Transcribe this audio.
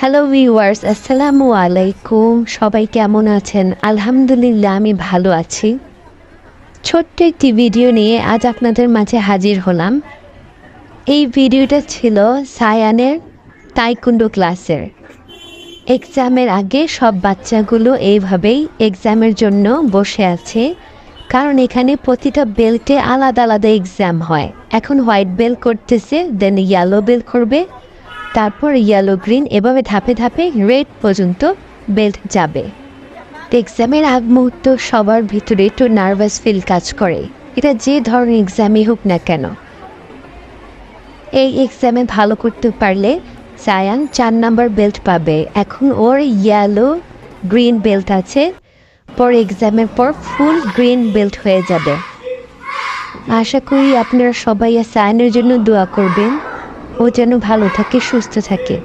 Hello viewers, আসসালামু আলাইকুম। সবাই কেমন আছেন? আলহামদুলিল্লাহ, আমি ভালো আছি। ছোট্ট একটি ভিডিও নিয়ে আজ আপনাদের মাঝে হাজির হলাম। এই ভিডিওটা ছিল সায়ানের তাইকুন্ডো ক্লাসের। এক্সামের আগে সব বাচ্চাগুলো এইভাবেই এক্সামের জন্য বসে আছে, কারণ এখানে প্রতিটা বেল্টে আলাদা আলাদা এক্সাম হয়। এখন হোয়াইট বেল্ট করতেছে, দেন ইয়েলো বেল্ট করবে, তারপর ইয়েলো গ্রিন, এভাবে ধাপে ধাপে রেড পর্যন্ত বেল্ট যাবে। এক্সামের আগ মুহূর্ত সবার ভিতরে একটু নার্ভাস ফিল কাজ করে, এটা যে ধরনের এক্সামই হোক না কেন। এই এক্সামে ভালো করতে পারলে সায়ান 4 নাম্বার বেল্ট পাবে। এখন ওর ইয়েলো গ্রিন বেল্ট আছে, পর এক্সামের পর ফুল গ্রিন বেল্ট হয়ে যাবে। আশা করি আপনারা সবাই সায়ানের জন্য দোয়া করবেন, ও যেন ভালো থাকে, সুস্থ থাকে।